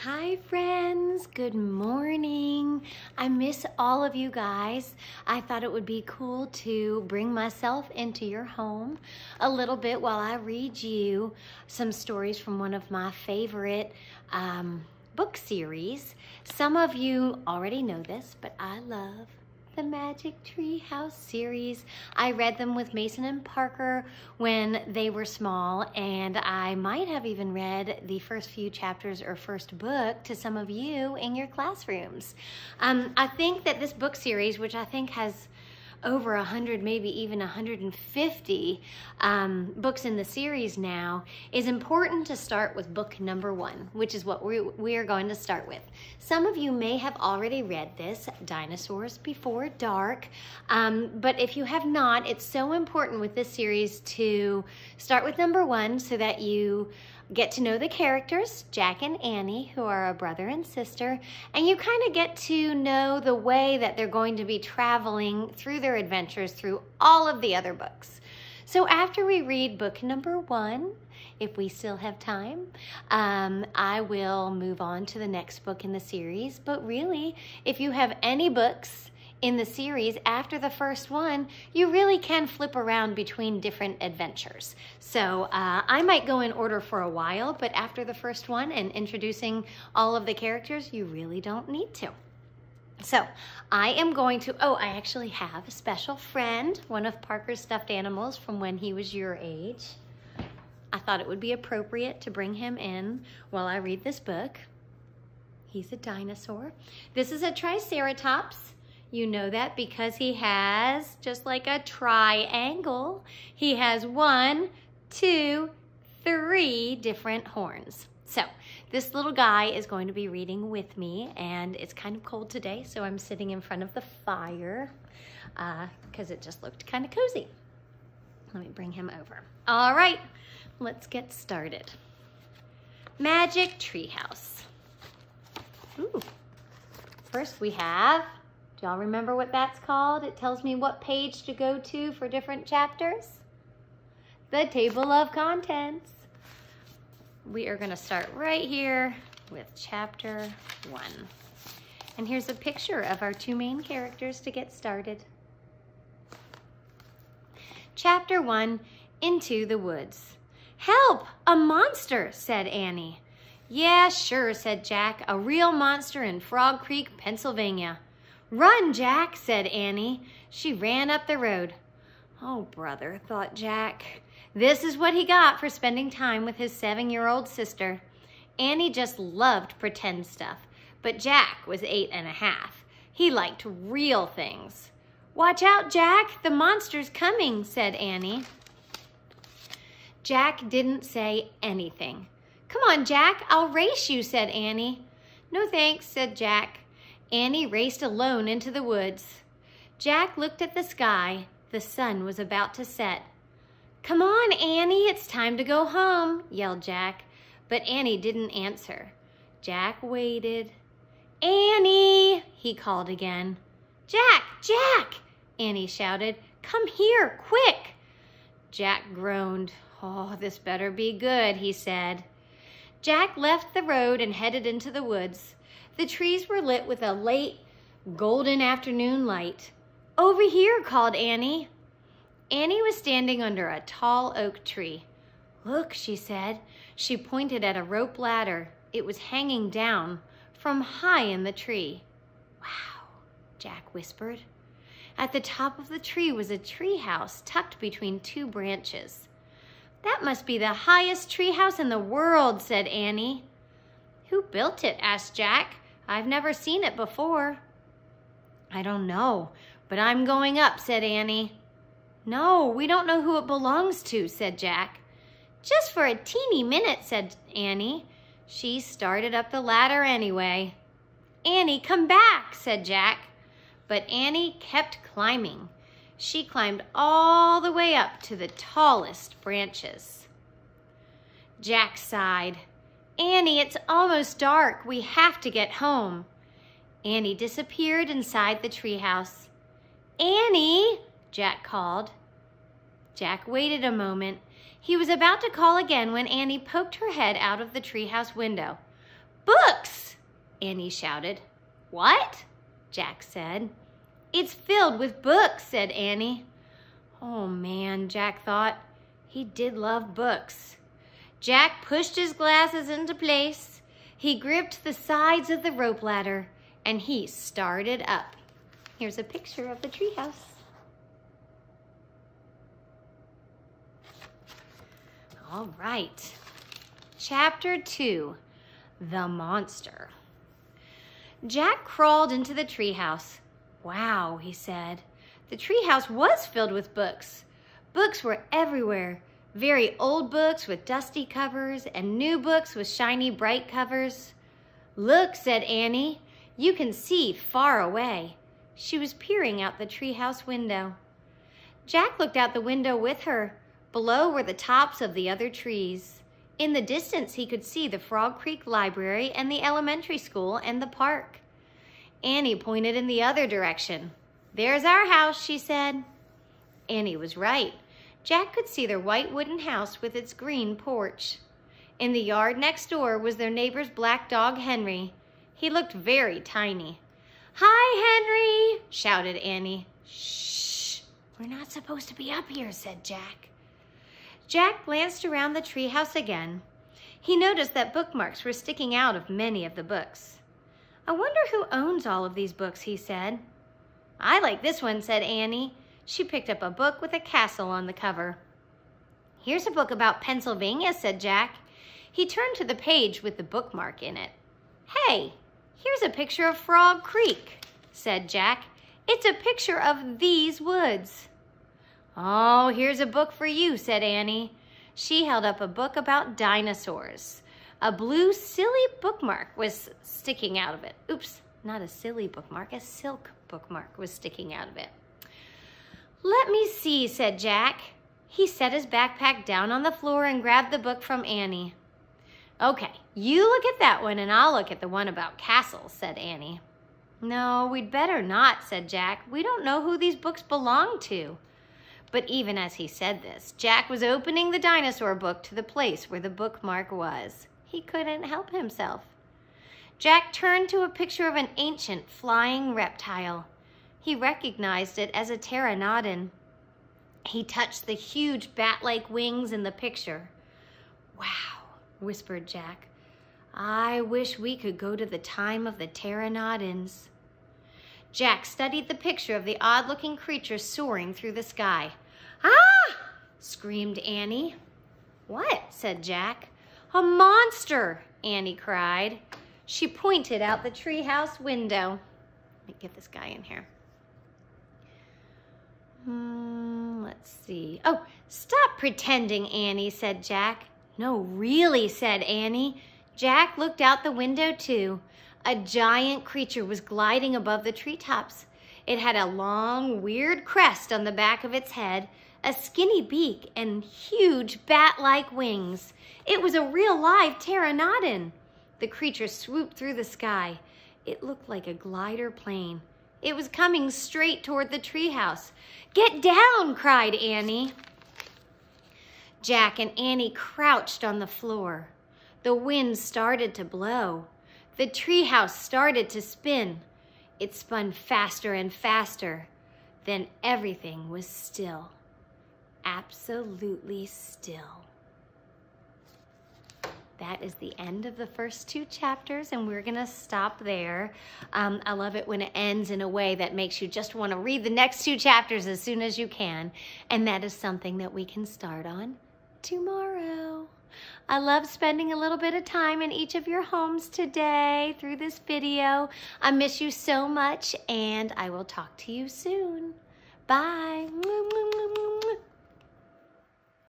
Hi friends, good morning. I miss all of you guys. I thought it would be cool to bring myself into your home a little bit while I read you some stories from one of my favorite book series. Some of you already know this, but I love the Magic Tree House series. I read them with Mason and Parker when they were small, and I might have even read the first few chapters or first book to some of you in your classrooms. I think that this book series, which I think has over 100, maybe even 150 books in the series now, is important to start with book number 1, which is what we are going to start with. Some of you may have already read this, Dinosaurs Before Dark, but if you have not, it's so important with this series to start with number 1 so that you get to know the characters, Jack and Annie, who are a brother and sister, and you kind of get to know the way that they're going to be traveling through their adventures through all of the other books. So after we read book number 1, if we still have time, I will move on to the next book in the series. But really, if you have any books in the series after the first one, you really can flip around between different adventures. So I might go in order for a while, but after the first one and introducing all of the characters, you really don't need to. So I am going to, I actually have a special friend, one of Parker's stuffed animals from when he was your age. I thought it would be appropriate to bring him in while I read this book. He's a dinosaur. This is a Triceratops. You know that because he has, just like a triangle, he has 1, 2, 3 different horns. So this little guy is going to be reading with me, and it's kind of cold today, so I'm sitting in front of the fire because it just looked kind of cozy. Let me bring him over. All right, let's get started. Magic Treehouse. Ooh. First we have, do y'all remember what that's called? It tells me what page to go to for different chapters. The table of contents. We are going to start right here with chapter 1. And here's a picture of our 2 main characters to get started. Chapter 1, Into the Woods. "Help! A monster!" said Annie. "Yeah, sure," said Jack. "A real monster in Frog Creek, Pennsylvania." "Run, Jack," said Annie. She ran up the road. Oh, brother, thought Jack. This is what he got for spending time with his 7-year-old sister. Annie just loved pretend stuff, but Jack was 8½. He liked real things. "Watch out, Jack, the monster's coming," said Annie. Jack didn't say anything. "Come on, Jack, I'll race you," said Annie. "No thanks," said Jack. Annie raced alone into the woods. Jack looked at the sky. The sun was about to set. "Come on, Annie, it's time to go home," yelled Jack. But Annie didn't answer. Jack waited. "Annie," he called again. "Jack, Jack," Annie shouted. "Come here, quick." Jack groaned. "Oh, this better be good," he said. Jack left the road and headed into the woods. The trees were lit with a late golden afternoon light. "Over here," called Annie. Annie was standing under a tall oak tree. "Look," she said. She pointed at a rope ladder. It was hanging down from high in the tree. "Wow," Jack whispered. At the top of the tree was a tree house tucked between 2 branches. "That must be the highest tree house in the world," said Annie. "Who built it?" asked Jack. "I've never seen it before." "I don't know, but I'm going up," said Annie. "No, we don't know who it belongs to," said Jack. "Just for a teeny minute," said Annie. She started up the ladder anyway. "Annie, come back," said Jack. But Annie kept climbing. She climbed all the way up to the tallest branches. Jack sighed. "Annie, it's almost dark. We have to get home." Annie disappeared inside the treehouse. "Annie," Jack called. Jack waited a moment. He was about to call again when Annie poked her head out of the treehouse window. Books! Annie shouted. What? Jack said. It's filled with books, said Annie. Oh man, Jack thought. He did love books. Jack pushed his glasses into place. He gripped the sides of the rope ladder and he started up. Here's a picture of the treehouse. All right. Chapter 2, The Monster. Jack crawled into the treehouse. Wow, he said. The treehouse was filled with books. Books were everywhere. Very old books with dusty covers and new books with shiny bright covers. Look, said Annie. You can see far away. She was peering out the treehouse window. Jack looked out the window with her. Below were the tops of the other trees. In the distance, he could see the Frog Creek Library and the elementary school and the park. Annie pointed in the other direction. There's our house, she said. Annie was right. Jack could see their white wooden house with its green porch. In the yard next door was their neighbor's black dog, Henry. He looked very tiny. Hi, Henry, shouted Annie. Shh, we're not supposed to be up here, said Jack. Jack glanced around the treehouse again. He noticed that bookmarks were sticking out of many of the books. I wonder who owns all of these books, he said. I like this one, said Annie. She picked up a book with a castle on the cover. Here's a book about Pennsylvania, said Jack. He turned to the page with the bookmark in it. Hey, here's a picture of Frog Creek, said Jack. It's a picture of these woods. Oh, here's a book for you, said Annie. She held up a book about dinosaurs. A blue silly bookmark was sticking out of it. Oops, not a silly bookmark, a silk bookmark was sticking out of it. Let me see, said Jack. He set his backpack down on the floor and grabbed the book from Annie. Okay, you look at that one and I'll look at the one about castles, said Annie. No, we'd better not, said Jack. We don't know who these books belong to. But even as he said this, Jack was opening the dinosaur book to the place where the bookmark was. He couldn't help himself. Jack turned to a picture of an ancient flying reptile. He recognized it as a pteranodon. He touched the huge bat-like wings in the picture. Wow, whispered Jack. I wish we could go to the time of the pteranodons. Jack studied the picture of the odd-looking creature soaring through the sky. Ah! Screamed Annie. What? Said Jack. A monster! Annie cried. She pointed out the treehouse window. Let me get this guy in here. Let's see. Oh, stop pretending, Annie, said Jack. No, really, said Annie. Jack looked out the window too. A giant creature was gliding above the treetops. It had a long, weird crest on the back of its head, a skinny beak, and huge bat-like wings. It was a real live pteranodon. The creature swooped through the sky. It looked like a glider plane. It was coming straight toward the treehouse. Get down, cried Annie. Jack and Annie crouched on the floor. The wind started to blow. The treehouse started to spin. It spun faster and faster. Then everything was still. Absolutely still. That is the end of the first 2 chapters, and we're gonna stop there. I love it when it ends in a way that makes you just wanna read the next 2 chapters as soon as you can. And that is something that we can start on tomorrow. I love spending a little bit of time in each of your homes today through this video. I miss you so much, and I will talk to you soon. Bye.